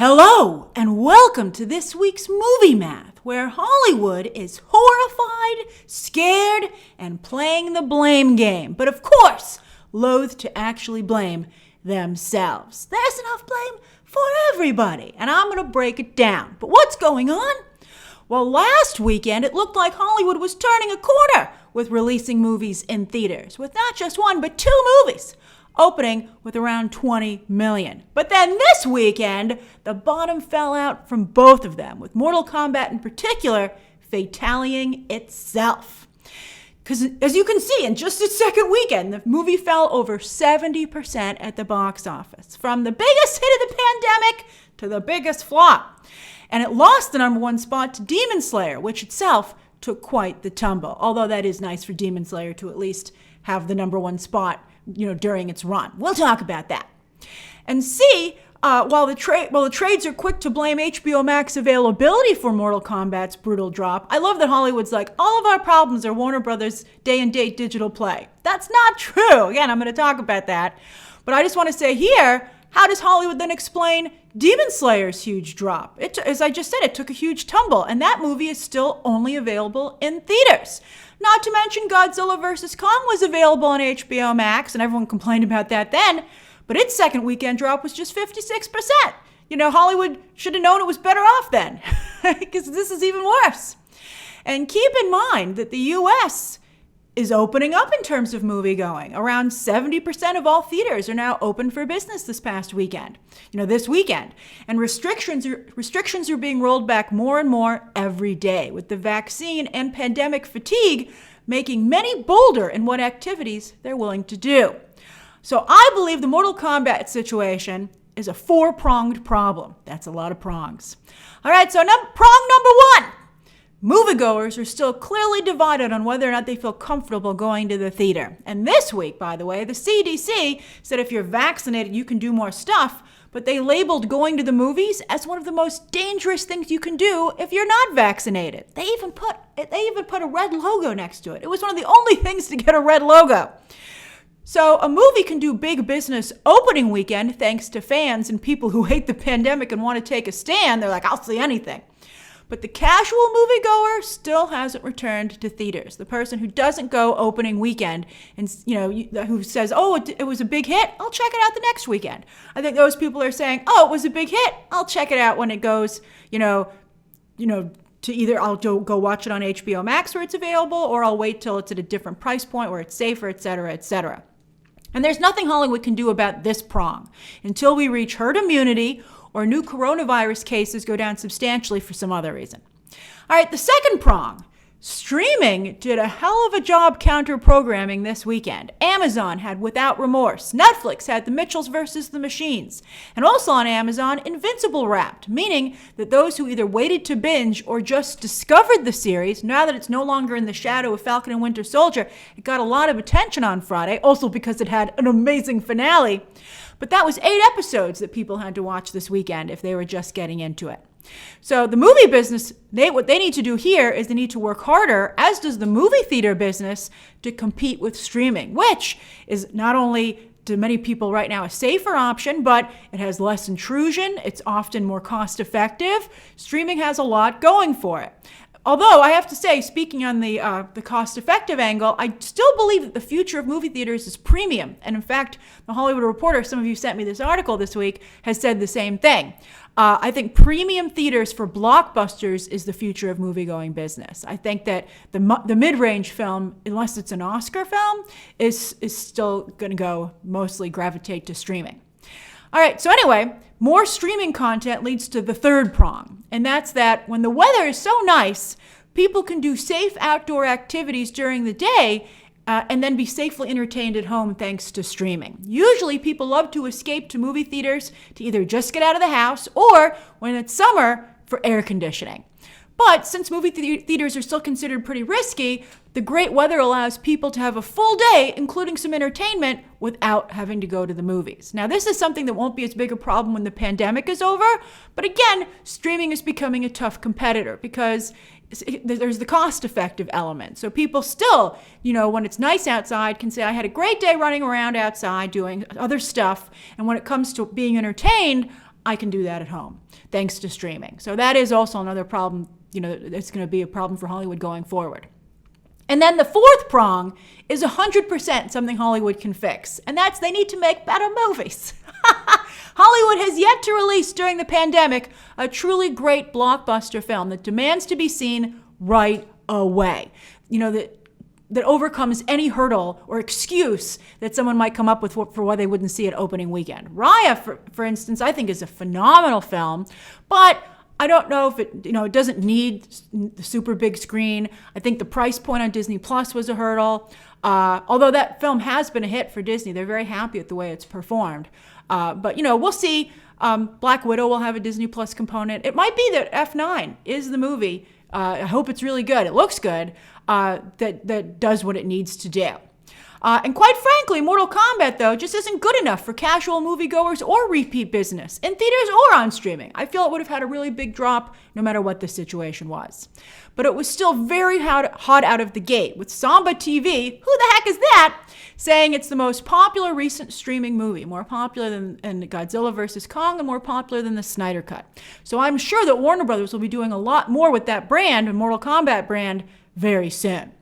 Hello, and welcome to this week's Movie Math, where Hollywood is horrified, scared, and playing the blame game. But of course, loath to actually blame themselves. There's enough blame for everybody, and I'm going to break it down. But what's going on? Well, last weekend, it looked like Hollywood was turning a corner with releasing movies in theaters, with not just one, but two movies, opening with around 20 million. But then this weekend, the bottom fell out from both of them, with Mortal Kombat in particular fatalitying itself. Because as you can see, in just its second weekend, the movie fell over 70% at the box office, from the biggest hit of the pandemic to the biggest flop. And it lost the number one spot to Demon Slayer, which itself took quite the tumble. Although that is nice for Demon Slayer to at least have the number one spot, during its run. We'll talk about that. And C, while the trades are quick to blame HBO Max availability for Mortal Kombat's brutal drop, I love that Hollywood's like, all of our problems are Warner Brothers' day-and-date digital play. That's not true. Again, I'm going to talk about that. But I just want to say here, how does Hollywood then explain Demon Slayer's huge drop? As I just said, it took a huge tumble, and that movie is still only available in theaters. Not to mention Godzilla vs. Kong was available on HBO Max, and everyone complained about that then, but its second weekend drop was just 56%. Hollywood should have known it was better off then, because this is even worse. And keep in mind that the U.S. is opening up in terms of movie going. Around 70% of all theaters are now open for business this past weekend, this weekend. And restrictions are being rolled back more and more every day, with the vaccine and pandemic fatigue making many bolder in what activities they're willing to do. So I believe the Mortal Kombat situation is a four-pronged problem. That's a lot of prongs. All right, so prong number one. Moviegoers are still clearly divided on whether or not they feel comfortable going to the theater. And this week, by the way, the CDC said if you're vaccinated, you can do more stuff, but they labeled going to the movies as one of the most dangerous things you can do if you're not vaccinated. They even put a red logo next to it. It was one of the only things to get a red logo. So a movie can do big business opening weekend thanks to fans and people who hate the pandemic and want to take a stand. They're like, I'll see anything. But the casual moviegoer still hasn't returned to theaters. The person who doesn't go opening weekend and, who says, it was a big hit, I'll check it out the next weekend. I think those people are saying, it was a big hit, I'll check it out when it goes, to either I'll go watch it on HBO Max where it's available, or I'll wait till it's at a different price point where it's safer, et cetera, et cetera. And there's nothing Hollywood can do about this prong until we reach herd immunity or new coronavirus cases go down substantially for some other reason. All right, the second prong. Streaming did a hell of a job counter-programming this weekend. Amazon had Without Remorse. Netflix had The Mitchells vs. the Machines. And also on Amazon, Invincible wrapped, meaning that those who either waited to binge or just discovered the series, now that it's no longer in the shadow of Falcon and Winter Soldier, it got a lot of attention on Friday, also because it had an amazing finale. But that was 8 episodes that people had to watch this weekend if they were just getting into it. So the movie business, what they need to do here is they need to work harder, as does the movie theater business, to compete with streaming, which is not only to many people right now a safer option, but it has less intrusion. It's often more cost effective. Streaming has a lot going for it. Although I have to say, speaking on the cost-effective angle, I still believe that the future of movie theaters is premium. And in fact, the Hollywood Reporter, some of you sent me this article this week, has said the same thing. I think premium theaters for blockbusters is the future of movie-going business. I think that the mid-range film, unless it's an Oscar film, is still going to mostly gravitate to streaming. All right, so anyway, more streaming content leads to the third prong, and that's that when the weather is so nice, people can do safe outdoor activities during the day and then be safely entertained at home thanks to streaming. Usually people love to escape to movie theaters to either just get out of the house or, when it's summer, for air conditioning. But since movie theaters are still considered pretty risky, the great weather allows people to have a full day, including some entertainment, without having to go to the movies. Now, this is something that won't be as big a problem when the pandemic is over, but again, streaming is becoming a tough competitor because there's the cost-effective element. So people still, when it's nice outside, can say, I had a great day running around outside doing other stuff, and when it comes to being entertained, I can do that at home, thanks to streaming. So that is also another problem, it's going to be a problem for Hollywood going forward. And then the fourth prong is 100% something Hollywood can fix, and that's they need to make better movies. Hollywood has yet to release during the pandemic a truly great blockbuster film that demands to be seen right away. That overcomes any hurdle or excuse that someone might come up with for why they wouldn't see it opening weekend. Raya, for instance, I think is a phenomenal film, but I don't know if it doesn't need the super big screen. I think the price point on Disney Plus was a hurdle. Although that film has been a hit for Disney, they're very happy with the way it's performed. But we'll see. Black Widow will have a Disney Plus component. It might be that F9 is the movie. I hope it's really good. It looks good. That does what it needs to do. And quite frankly, Mortal Kombat, though, just isn't good enough for casual moviegoers or repeat business, in theaters or on streaming. I feel it would have had a really big drop no matter what the situation was. But it was still very hot out of the gate, with Samba TV, who the heck is that, saying it's the most popular recent streaming movie, more popular than Godzilla vs. Kong and more popular than the Snyder Cut. So I'm sure that Warner Brothers will be doing a lot more with that brand, a Mortal Kombat brand, very soon.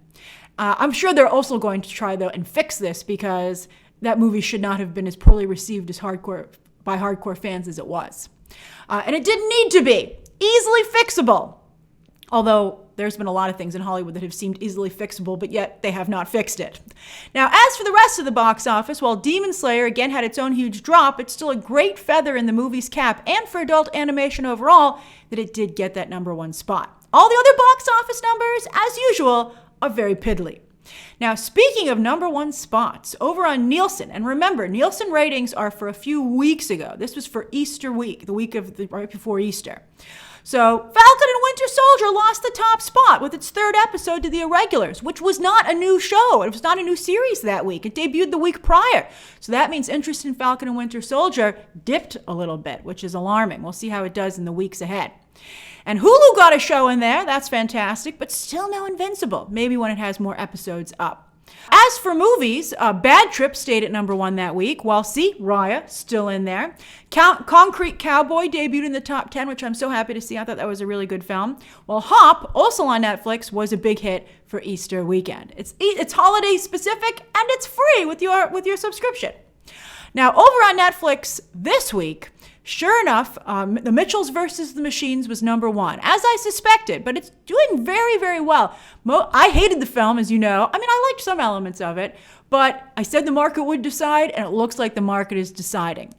I'm sure they're also going to try, though, and fix this because that movie should not have been as poorly received by hardcore fans as it was. And it didn't need to be. Easily fixable. Although there's been a lot of things in Hollywood that have seemed easily fixable, but yet they have not fixed it. Now, as for the rest of the box office, while Demon Slayer again had its own huge drop, it's still a great feather in the movie's cap and for adult animation overall that it did get that #1 spot. All the other box office numbers, as usual, are very piddly. Now, speaking of #1 spots, over on Nielsen, and remember, Nielsen ratings are for a few weeks ago. This was for Easter week, the week of right before Easter. So, Falcon and Winter Soldier lost the top spot with its third episode to The Irregulars, which was not a new show. It was not a new series that week. It debuted the week prior. So that means interest in Falcon and Winter Soldier dipped a little bit, which is alarming. We'll see how it does in the weeks ahead. And Hulu got a show in there. That's fantastic, but still no Invincible. Maybe when it has more episodes up. As for movies, Bad Trip stayed at #1 that week, while Raya, still in there. Concrete Cowboy debuted in the top 10, which I'm so happy to see. I thought that was a really good film. While Hop, also on Netflix, was a big hit for Easter weekend. It's holiday specific and it's free with your subscription. Now, over on Netflix this week, sure enough, The Mitchells vs. the Machines was #1, as I suspected, but it's doing very, very well. I hated the film, as you know. I mean, I liked some elements of it, but I said the market would decide, and it looks like the market is deciding.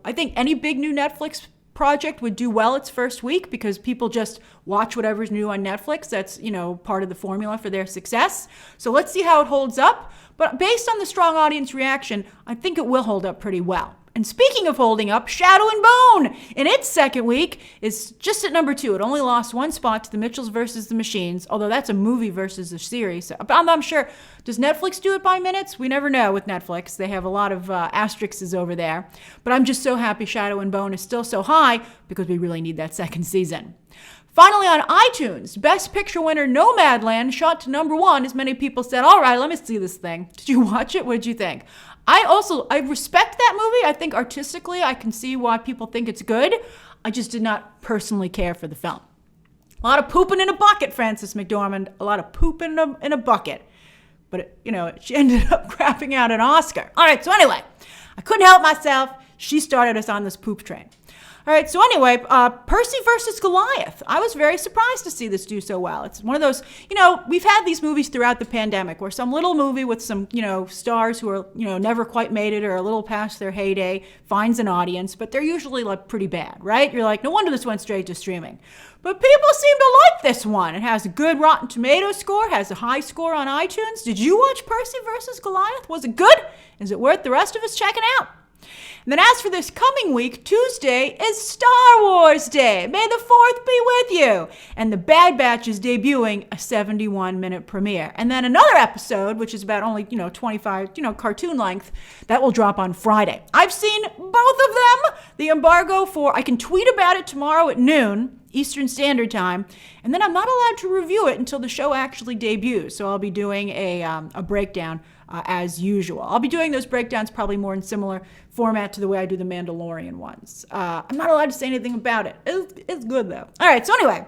I think any big new Netflix project would do well its first week because people just watch whatever's new on Netflix. That's, part of the formula for their success. So let's see how it holds up. But based on the strong audience reaction, I think it will hold up pretty well. And speaking of holding up, Shadow and Bone in its second week is just at #2. It only lost 1 spot to The Mitchells vs. the Machines, although that's a movie versus a series. I'm sure, does Netflix do it by minutes? We never know with Netflix. They have a lot of asterisks over there. But I'm just so happy Shadow and Bone is still so high because we really need that second season. Finally, on iTunes, Best Picture winner Nomadland shot to #1 as many people said, all right, let me see this thing. Did you watch it? What did you think? I respect that movie. I think artistically, I can see why people think it's good. I just did not personally care for the film. A lot of pooping in a bucket, Frances McDormand. A lot of pooping in a bucket. But, she ended up crapping out an Oscar. All right, so anyway, I couldn't help myself. She started us on this poop train. All right, so anyway, Percy versus Goliath. I was very surprised to see this do so well. It's one of those, we've had these movies throughout the pandemic where some little movie with some, stars who are, never quite made it or a little past their heyday finds an audience, but they're usually pretty bad, right? You're like, no wonder this went straight to streaming. But people seem to like this one. It has a good Rotten Tomatoes score, has a high score on iTunes. Did you watch Percy versus Goliath? Was it good? Is it worth the rest of us checking out? And then as for this coming week, Tuesday is Star Wars Day. May the 4th be with you. And The Bad Batch is debuting a 71-minute premiere. And then another episode, which is about only, 25, cartoon length, that will drop on Friday. I've seen both of them. The embargo I can tweet about it tomorrow at noon, Eastern Standard Time, and then I'm not allowed to review it until the show actually debuts. So I'll be doing a breakdown as usual. I'll be doing those breakdowns probably more in similar format to the way I do the Mandalorian ones. I'm not allowed to say anything about it. It's good though. All right, so anyway,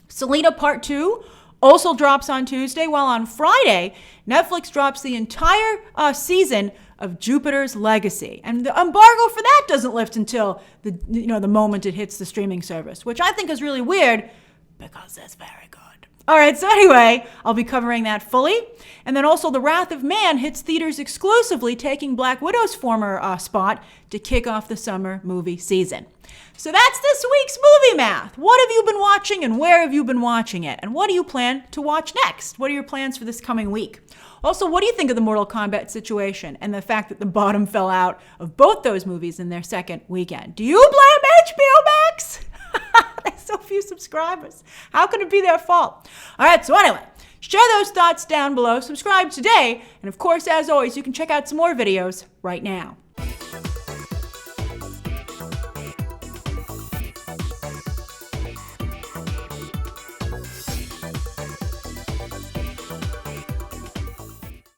Selena Part 2 also drops on Tuesday, while on Friday, Netflix drops the entire season of Jupiter's Legacy. And the embargo for that doesn't lift until the moment it hits the streaming service, which I think is really weird because it's very good. All right, so anyway, I'll be covering that fully. And then also The Wrath of Man hits theaters exclusively, taking Black Widow's former spot to kick off the summer movie season. So that's this week's Movie Math. What have you been watching and where have you been watching it? And what do you plan to watch next? What are your plans for this coming week? Also, what do you think of the Mortal Kombat situation and the fact that the bottom fell out of both those movies in their second weekend? Do you blame HBO Max? There's so few subscribers. How can it be their fault? All right, so anyway, share those thoughts down below. Subscribe today. And of course, as always, you can check out some more videos right now.